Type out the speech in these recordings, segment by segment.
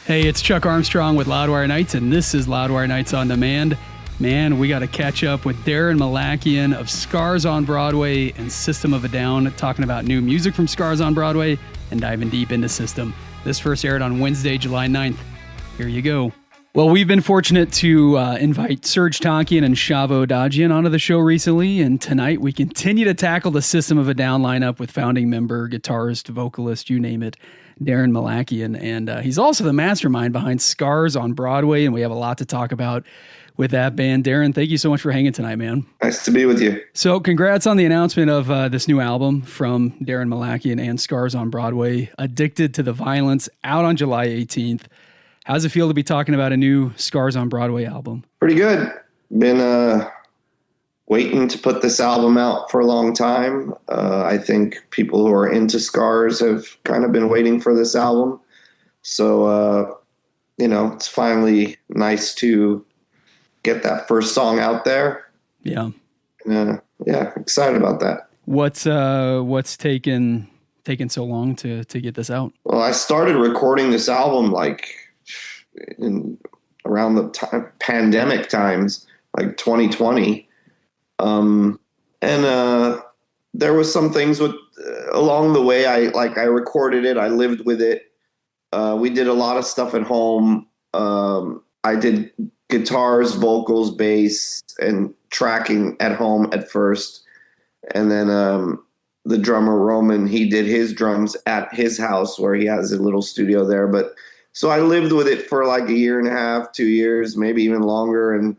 Hey, it's Chuck Armstrong with Loudwire Nights, and this is Loudwire Nights on Demand. Man, we got to catch up with Daron Malakian of Scars on Broadway and System of a Down, talking about new music from Scars on Broadway and diving deep into System. This first aired on Wednesday, July 9th. Here you go. Well, we've been fortunate to invite Serge Tankian and Shavo Dajian onto the show recently, and tonight we continue to tackle the System of a Down lineup with founding member, guitarist, vocalist, you name it, Daron Malakian. And he's also the mastermind behind Scars on Broadway, and we have a lot to talk about with that band. Daron, thank you so much for hanging tonight, man. Nice to be with you. So congrats on the announcement of this new album from Daron Malakian and Scars on Broadway, Addicted to the Violence, out on July 18th. How does it feel to be talking about a new Scars on Broadway album? Pretty good. Been waiting to put this album out for a long time. I think people who are into Scars have kind of been waiting for this album. So, it's finally nice to get that first song out there. Yeah. Excited about that. What's taken so long to get this out? Well, I started recording this album around the pandemic times, like 2020. There was some things along the way. I recorded it. I lived with it. We did a lot of stuff at home. I did guitars, vocals, bass, and tracking at home at first. And then the drummer, Roman, he did his drums at his house where he has a little studio there. So I lived with it for like a year and a half, 2 years, maybe even longer. And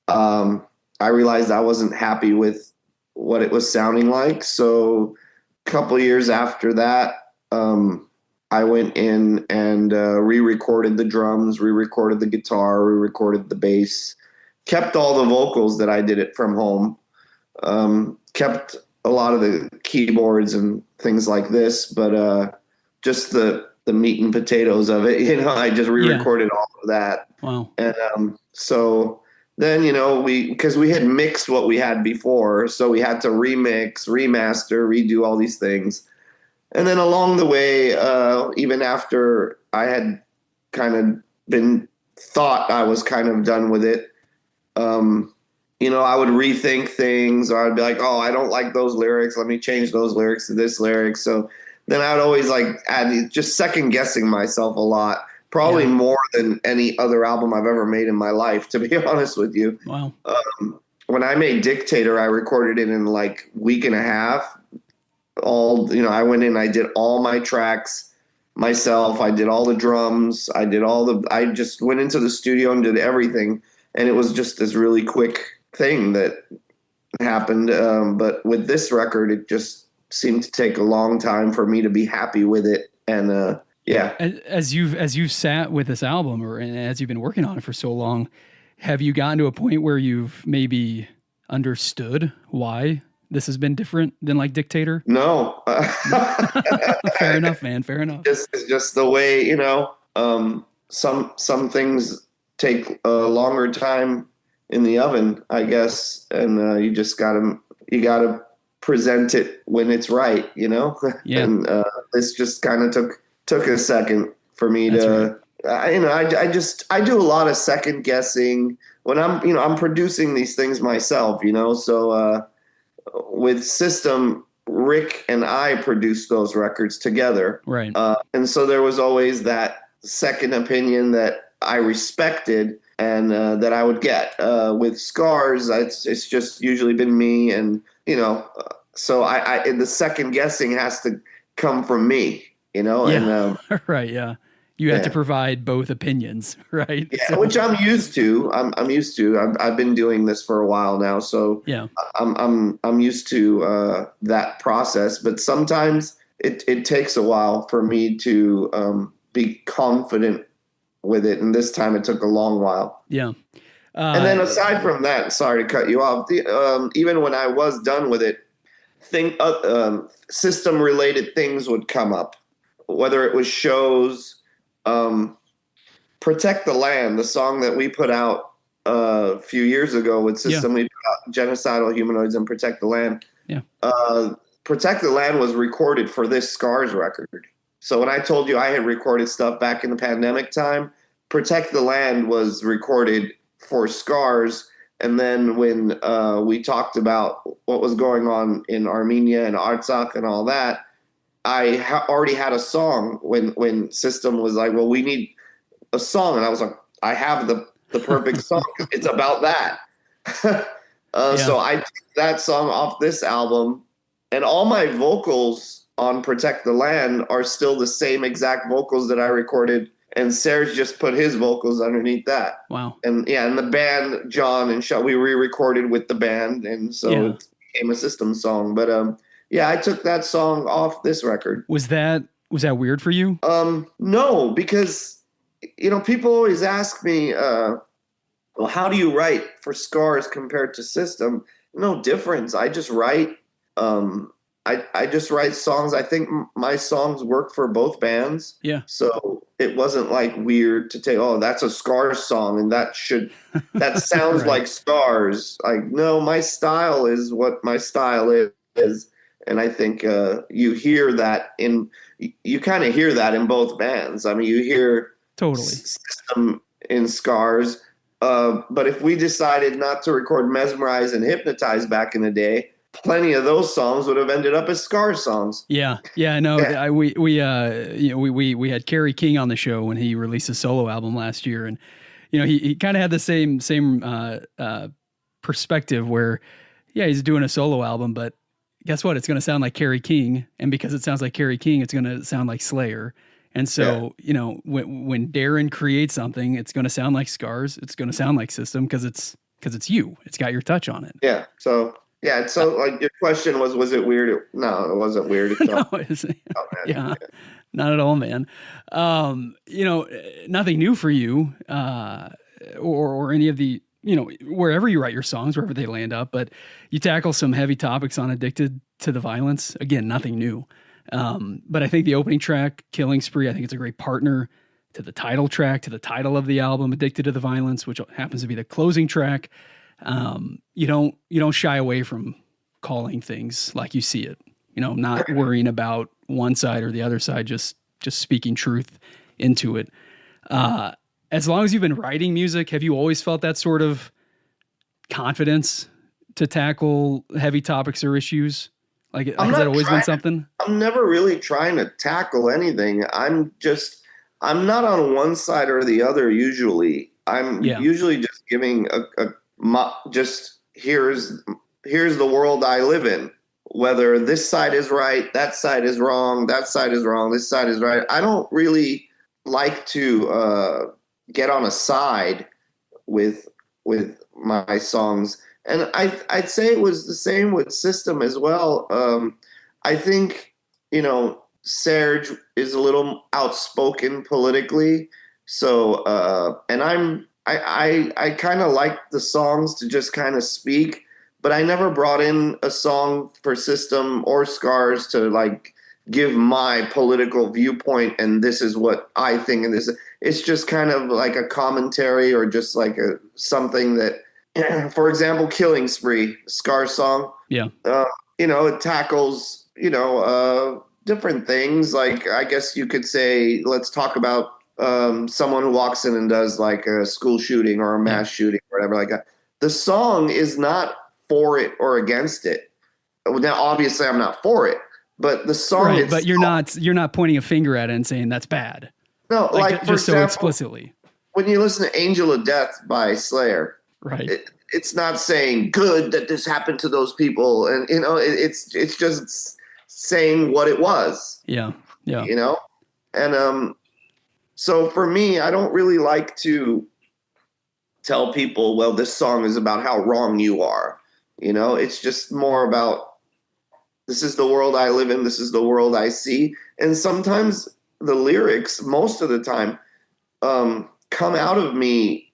I realized I wasn't happy with what it was sounding like. So a couple of years after that, I went in and re-recorded the drums, re-recorded the guitar, re-recorded the bass, kept all the vocals that I did it from home, kept a lot of the keyboards and things like this, but just the meat and potatoes of it, I just re-recorded all of that. Wow. And so then, because we had mixed what we had before, so we had to remix, remaster, redo all these things. And then along the way, even after I had kind of thought I was kind of done with it, I would rethink things, or I'd be like, oh, I don't like those lyrics. Let me change those lyrics to this lyric. So then I would always add, just second guessing myself a lot, probably more than any other album I've ever made in my life, to be honest with you. Wow. When I made Dictator, I recorded it in like week and a half. I went in, I did all my tracks myself. I did all the drums. I just went into the studio and did everything. And it was just this really quick thing that happened. But with this record, it just seemed to take a long time for me to be happy with it. And As you've sat with this album, and as you've been working on it for so long, have you gotten to a point where you've maybe understood why this has been different than like Dictator? No. Fair enough, man. Fair enough. It's just the way, some things take a longer time in the oven, I guess. And you just gotta present it when it's right, Yeah. And this just kind of took a second for me to, right. I do a lot of second guessing when I'm producing these things myself, so, with System, Rick and I produced those records together. Right. And so there was always that second opinion that I respected and that I would get. With Scars, it's just usually been me. And, so the second guessing has to come from me, Yeah. And, right. Yeah. You have to provide both opinions, right? Yeah, so, which I'm used to. I'm used to. I've been doing this for a while now, so yeah. I'm used to that process. But sometimes it takes a while for me to be confident with it, and this time it took a long while. Yeah. And then aside from that, sorry to cut you off. Even when I was done with it, system related things would come up, whether it was shows. Protect the Land, the song that we put out a few years ago with System, we put out Genocidal Humanoids and Protect the Land. Yeah. Protect the Land was recorded for this Scars record. So when I told you I had recorded stuff back in the pandemic time, Protect the Land was recorded for Scars. And then when we talked about what was going on in Armenia and Artsakh and all that, I already had a song when System was like, well, we need a song. And I was like, I have the perfect song. It's about that. So I took that song off this album, and all my vocals on Protect the Land are still the same exact vocals that I recorded, and Serge just put his vocals underneath that. Wow. And the band, John and Shaw, we re-recorded with the band, and so it became a System song. But I took that song off this record. Was that weird for you? No, because people always ask me, well, how do you write for Scars compared to System? No difference. I just write. I just write songs. I think my songs work for both bands. Yeah. So it wasn't like weird to take, oh, that's a Scars song and that sounds right. like Scars. Like, no, my style is what my style is. And I think you hear that you kind of hear that in both bands. I mean, you hear totally System in Scars. But if we decided not to record Mesmerize and Hypnotize back in the day, plenty of those songs would have ended up as Scars songs. Yeah. No, yeah. We had Kerry King on the show when he released his solo album last year, and he kind of had the same perspective where, he's doing a solo album, but guess what? It's going to sound like Kerry King, and because it sounds like Kerry King, it's going to sound like Slayer. And so, when Daron creates something, it's going to sound like Scars. It's going to sound like System because it's you. It's got your touch on it. Yeah. So like your question was it weird? No, it wasn't weird. Not at all, man. Nothing new for you, or any of the, wherever you write your songs, wherever they land up, but you tackle some heavy topics on Addicted to the Violence. Again, nothing new. But I think the opening track, Killing Spree, I think it's a great partner to the title track, to the title of the album, Addicted to the Violence, which happens to be the closing track. You don't shy away from calling things like you see it, not worrying about one side or the other side, just speaking truth into it. As long as you've been writing music, have you always felt that sort of confidence to tackle heavy topics or issues? Like, has that always been something? I'm never really trying to tackle anything. I'm not on one side or the other. Usually I'm usually just giving here's the world I live in, whether this side is right, that side is wrong, that side is wrong, this side is right. I don't really like to get on a side with my songs. And I'd say it was the same with System as well. I think, Serge is a little outspoken politically. So, and I kind of like the songs to just kind of speak, but I never brought in a song for System or Scars to like give my political viewpoint and this is what I think. And it's just kind of like a commentary or just like something that, for example, Killing Spree, Scars song. Yeah. It tackles, different things. Like, I guess you could say, let's talk about someone who walks in and does like a school shooting or a mass shooting or whatever like that. The song is not for it or against it. Now, obviously, I'm not for it, but the song is. But you're not pointing a finger at it and saying that's bad. No, like for just example, so explicitly. When you listen to "Angel of Death" by Slayer, right? It's not saying good that this happened to those people, and it's just saying what it was. Yeah. And so for me, I don't really like to tell people, well, this song is about how wrong you are. It's just more about this is the world I live in, this is the world I see, and sometimes the lyrics, most of the time, come out of me.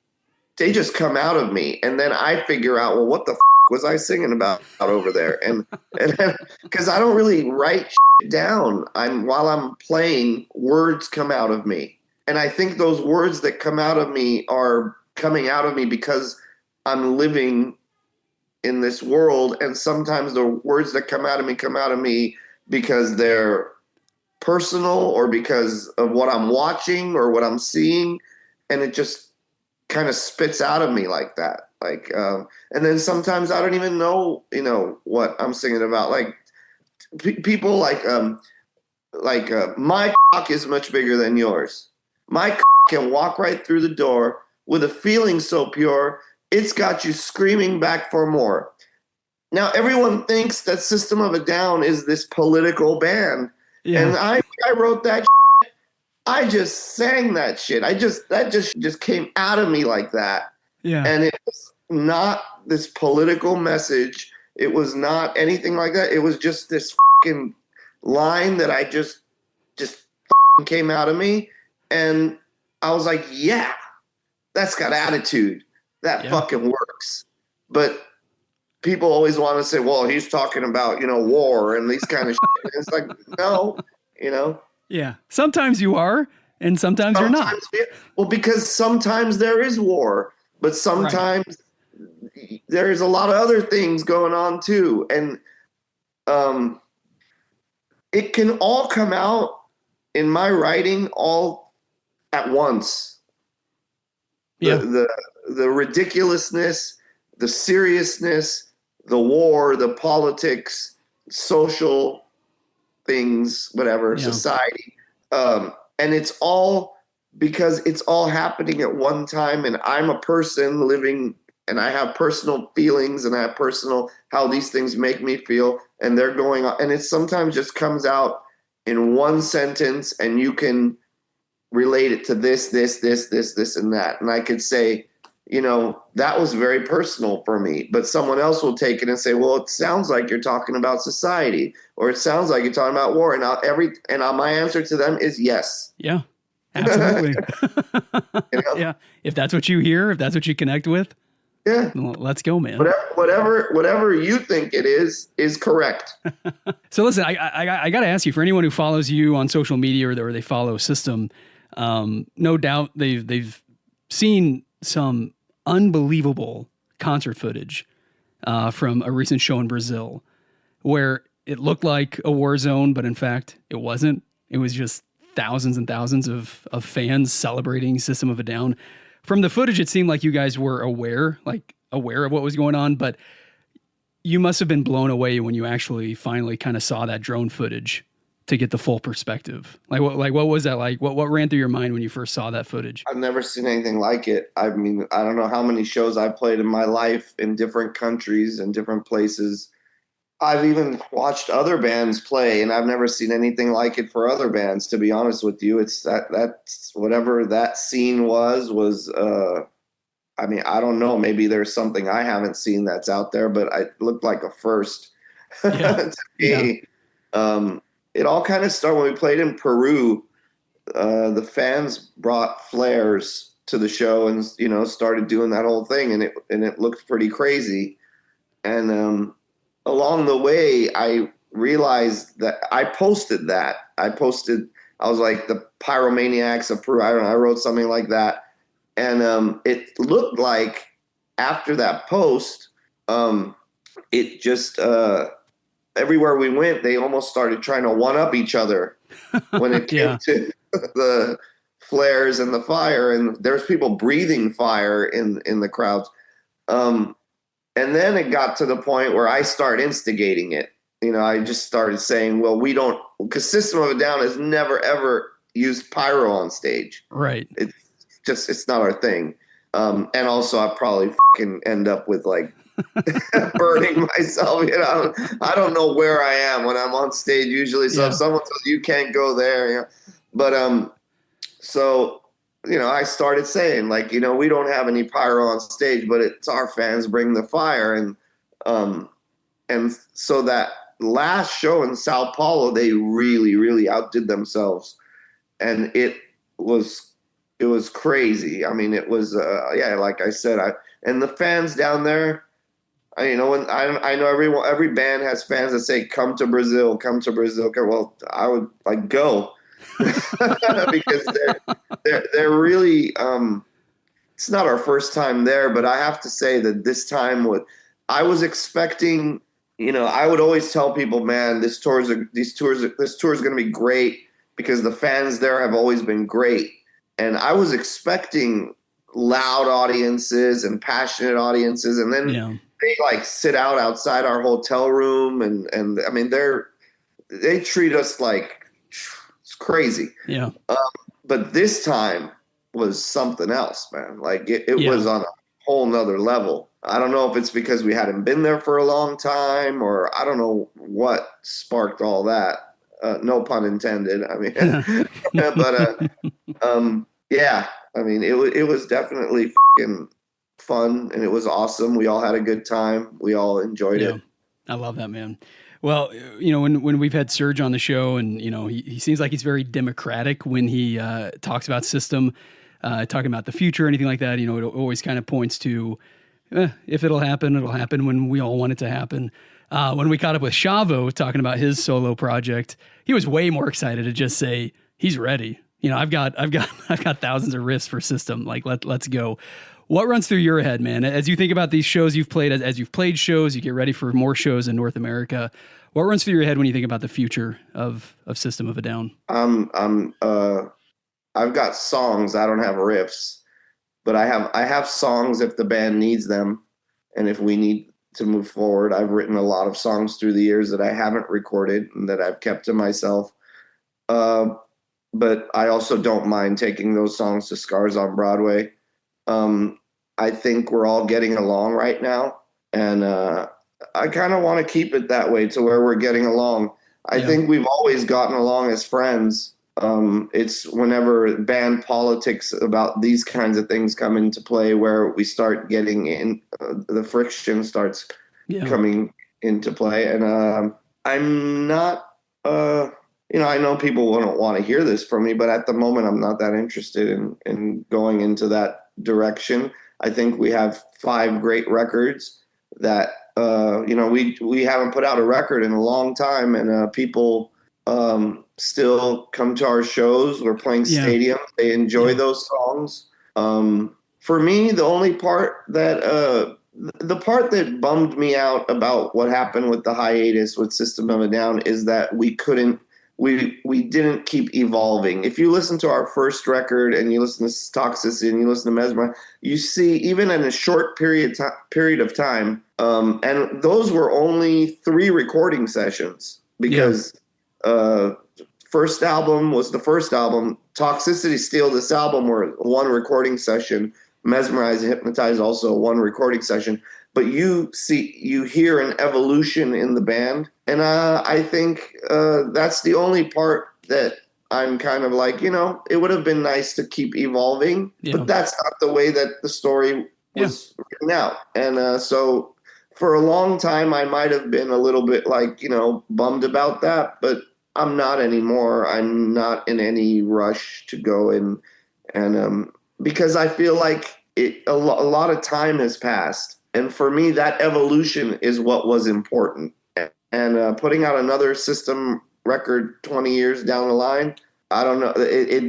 They just come out of me, and then I figure out, well, what the was I singing about over there? And because I don't really write down, while I'm playing, words come out of me, and I think those words that come out of me are coming out of me because I'm living in this world, and sometimes the words that come out of me because they're personal or because of what I'm watching or what I'm seeing, and it just kind of spits out of me like that. Like, and then sometimes I don't even know, what I'm singing about. Like people like my cock is much bigger than yours. My cock can walk right through the door with a feeling so pure, it's got you screaming back for more. Now everyone thinks that System of a Down is this political band, and I wrote that. I just sang that shit. That just came out of me like that. Yeah. And it was not this political message. It was not anything like that. It was just this fucking line that I just came out of me. And I was like, yeah, that's got attitude. That fucking works. But people always want to say, well, he's talking about, war and these kind of shit. And it's like, no, Yeah. Sometimes you are, and sometimes you're not. Well, because sometimes there is war, but sometimes there's a lot of other things going on too. And it can all come out in my writing all at once. Yeah. The ridiculousness, the seriousness, the war, the politics, social things, whatever, society. And it's all because it's all happening at one time. And I'm a person living, and I have personal feelings, and I have personal how these things make me feel. And they're going on. And it sometimes just comes out in one sentence, and you can relate it to this, and that. And I could say, that was very personal for me, but someone else will take it and say, well, it sounds like you're talking about society, or it sounds like you're talking about war. And my answer to them is yes. Yeah, absolutely. Yeah. If that's what you hear, if that's what you connect with. Yeah. Well, let's go, man. Whatever you think it is correct. So listen, I got to ask you, for anyone who follows you on social media or they follow System, no doubt they've seen some unbelievable concert footage from a recent show in Brazil where it looked like a war zone, but in fact it wasn't. It was just thousands and thousands of fans celebrating System of a Down. From the footage, it seemed like you guys were aware of what was going on, but you must have been blown away when you actually finally kind of saw that drone footage to get the full perspective. What was that like? What ran through your mind when you first saw that footage? I've never seen anything like it. I mean, I don't know how many shows I've played in my life in different countries and different places. I've even watched other bands play, and I've never seen anything like it for other bands, to be honest with you. It's that's whatever that scene was, I mean, I don't know. Maybe there's something I haven't seen that's out there, but it looked like a first to me. Yeah. It all kind of started when we played in Peru. The fans brought flares to the show and, started doing that whole thing. And it looked pretty crazy. And along the way, I realized that I posted that. I was like the Pyromaniacs of Peru. I wrote something like that. And it looked like after that post, it just everywhere we went, they almost started trying to one-up each other when it came to the flares and the fire. And there's people breathing fire in the crowds. And then it got to the point where I started instigating it. I just started saying, well, we don't, because System of a Down has never, ever used pyro on stage. Right. It's not our thing. And also I probably fucking end up with like burning myself. I don't know where I am when I'm on stage usually. So if someone says you can't go there, but so I started saying like, we don't have any pyro on stage, but it's our fans bring the fire. And so that last show in Sao Paulo, they really, really outdid themselves. And it was crazy. I mean, it was, like I said, and the fans down there, I know every band has fans that say, come to Brazil. Well, I would like go because they're really, it's not our first time there, but I have to say that this time I was expecting, I would always tell people, man, this tour is going to be great. because the fans there have always been great. And I was expecting loud audiences and passionate audiences, and then they like sit out outside our hotel room, and I mean they treat us like it's crazy. Yeah. But this time was something else, man. Like it was on a whole nother level. I don't know if it's because we hadn't been there for a long time, or I don't know what sparked all that. No pun intended. I mean, but yeah. I mean, it was definitely fucking fun, and it was awesome. We all had a good time. We all enjoyed it. I love that, man. Well, you know, when we've had Serge on the show, and you know, he seems like he's very democratic when he talks about System, talking about the future, or anything like that. You know, it always kind of points to if it'll happen when we all want it to happen. When we caught up with Chavo talking about his solo project, he was way more excited to just say he's ready. You know, I've got thousands of riffs for System. Like let's go. What runs through your head, man, as you think about these shows you've played, as you've played shows, you get ready for more shows in North America? What runs through your head when you think about the future of System of a Down? I've got songs. I don't have riffs, but I have songs if the band needs them, and if we need to move forward. I've written a lot of songs through the years that I haven't recorded and that I've kept to myself. But I also don't mind taking those songs to Scars on Broadway. I think we're all getting along right now, and I kind of want to keep it that way, to where we're getting along. I think we've always gotten along as friends. It's whenever band politics about these kinds of things come into play where we start getting in, the friction starts coming into play. And I'm not, you know, I know people wouldn't want to hear this from me, but at the moment I'm not that interested in going into that direction. I think we have 5 great records that, you know, we haven't put out a record in a long time, and people still come to our shows. We're playing stadiums. They enjoy those songs. For me, the only part that the part that bummed me out about what happened with the hiatus with System of a Down is that we didn't keep evolving. If you listen to our first record and you listen to Toxicity and you listen to Mesmer, you see, even in a short period of time, and those were only 3 recording sessions, because first album was the first album. Toxicity, Steal This Album were 1 recording session. Mesmerize and Hypnotize also 1 recording session. But you hear an evolution in the band. And I think that's the only part that I'm kind of like, you know, it would have been nice to keep evolving, but that's not the way that the story was written out. And so for a long time, I might have been a little bit like, you know, bummed about that, but I'm not anymore. I'm not in any rush to go in, and because I feel like a lot of time has passed. And for me, that evolution is what was important. And putting out another System record 20 years down the line, I don't know. It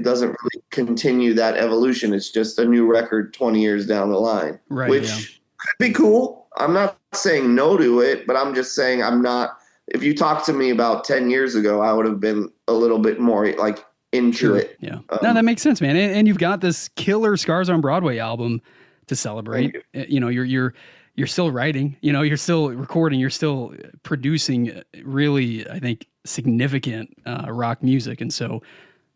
doesn't really continue that evolution. It's just a new record 20 years down the line, which could be cool. I'm not saying no to it, but I'm just saying I'm not. If you talked to me about 10 years ago, I would have been a little bit more like into it. Yeah. No, that makes sense, man. And you've got this killer Scars on Broadway album to celebrate. You know, you're still writing, you know, you're still recording, you're still producing really, I think, significant rock music. And so,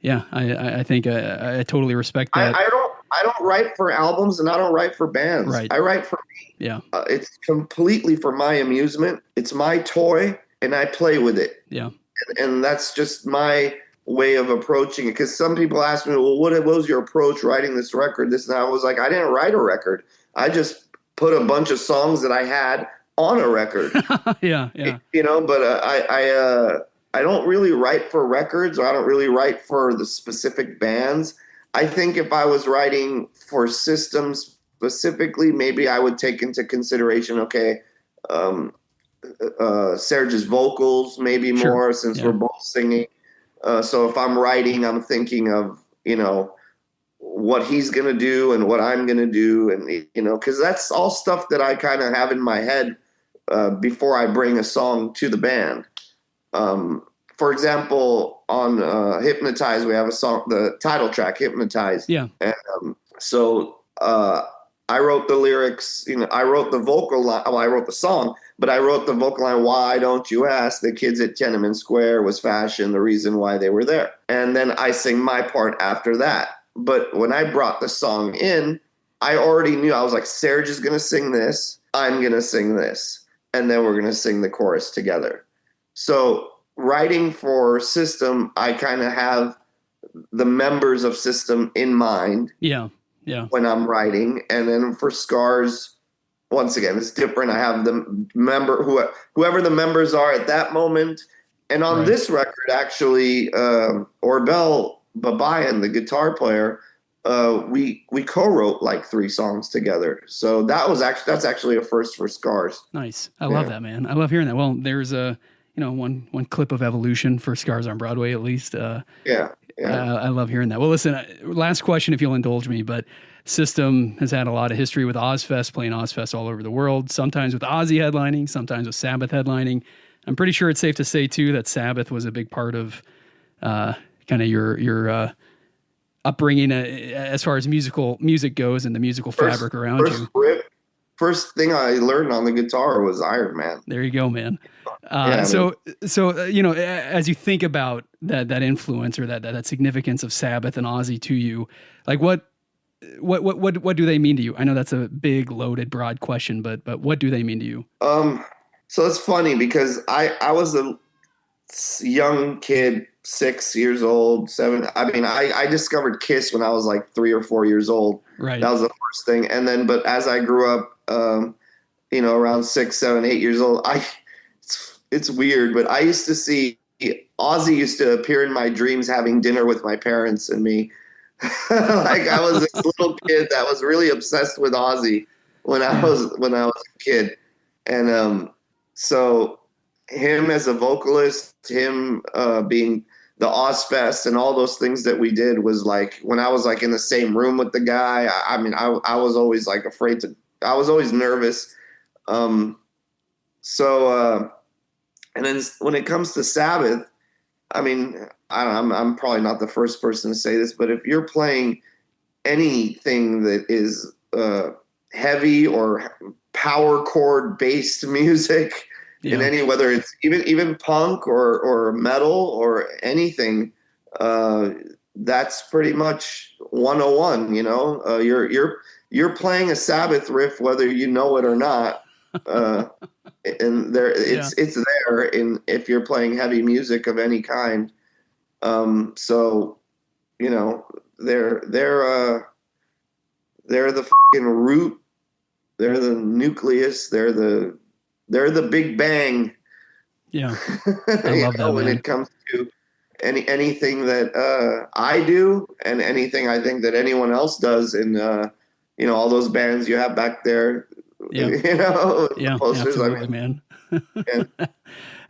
yeah, I think I totally respect that. I don't write for albums, and I don't write for bands. Right. I write for me. Yeah. It's completely for my amusement. It's my toy, and I play with it. Yeah. And that's just my way of approaching it. Because some people ask me, well, what was your approach writing this record? This and I was like, I didn't write a record. I just put a bunch of songs that I had on a record. Yeah. You know, but I don't really write for records, or I don't really write for the specific bands. I think if I was writing for Systems specifically, maybe I would take into consideration, okay, Serge's vocals maybe more, since we're both singing. So if I'm writing, I'm thinking of, you know, what he's going to do and what I'm going to do. And, you know, because that's all stuff that I kind of have in my head before I bring a song to the band. for example, on Hypnotize, we have a song, the title track, Hypnotize. Yeah. And so I wrote the lyrics, I wrote the vocal line. Well, I wrote the song, but I wrote the vocal line, "Why don't you ask the kids at Tiananmen Square was fashion the reason why they were there?" And then I sing my part after that. But when I brought the song in, I already knew. I was like, Serge is going to sing this. I'm going to sing this. And then we're going to sing the chorus together. So writing for System, I kind of have the members of System in mind. Yeah. When I'm writing. And then for Scars, once again, it's different. I have the member, whoever the members are at that moment. And on this record, actually, Orbel Babayan, the guitar player, we co-wrote like 3 songs together. So that's actually a first for Scars. Nice. I love that, man. I love hearing that. Well, there's one clip of evolution for Scars on Broadway, at least. I love hearing that. Well, listen, last question, if you'll indulge me, but System has had a lot of history with Ozfest, playing Ozfest all over the world, sometimes with Ozzy headlining, sometimes with Sabbath headlining. I'm pretty sure it's safe to say, too, that Sabbath was a big part of kind of your upbringing as far as music goes and the musical fabric around you. First thing I learned on the guitar was Iron Man. There you go, man. So as you think about that influence or that significance of Sabbath and Ozzy to you, like what do they mean to you? I know that's a big, loaded, broad question, but what do they mean to you? So it's funny because I was a young kid, 6 years old, 7. I mean, I discovered Kiss when I was like 3 or 4 years old. Right. That was the first thing. And then, but as I grew up, around 6, 7, 8 years old, it's weird, but I used to see Ozzy used to appear in my dreams having dinner with my parents and me. Like I was this little kid that was really obsessed with Ozzy when I was a kid. And so him as a vocalist, him being the Ozfest and all those things that we did was like when I was like in the same room with the guy. I was always like I was always nervous. And then when it comes to Sabbath, I mean, I'm probably not the first person to say this, but if you're playing anything that is heavy or power chord based music in any, whether it's even punk or metal or anything, that's pretty much 101. You're playing a Sabbath riff whether you know it or not. And it's there in if you're playing heavy music of any kind. So they're the fucking root. They're the nucleus. They're the Big Bang. Yeah, I love that, when man. It comes to anything that I do and anything I think that anyone else does in all those bands you have back there. Posters, absolutely, man.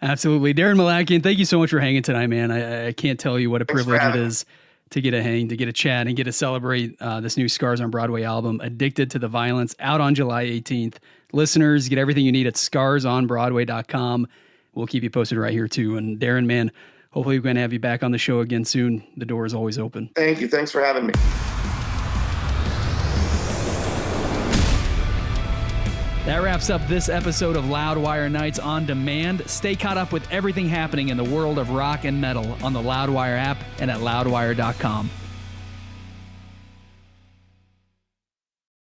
Absolutely. Daron Malakian, thank you so much for hanging tonight, man. I can't tell you what a privilege it is to get a hang, to get a chat, and get to celebrate this new Scars on Broadway album, Addicted to the Violence, out on July 18th. Listeners, get everything you need at scarsonbroadway.com. We'll keep you posted right here, too. And Daron, man, hopefully we're going to have you back on the show again soon. The door is always open. Thank you. Thanks for having me. That wraps up this episode of Loudwire Nights on Demand. Stay caught up with everything happening in the world of rock and metal on the Loudwire app and at loudwire.com.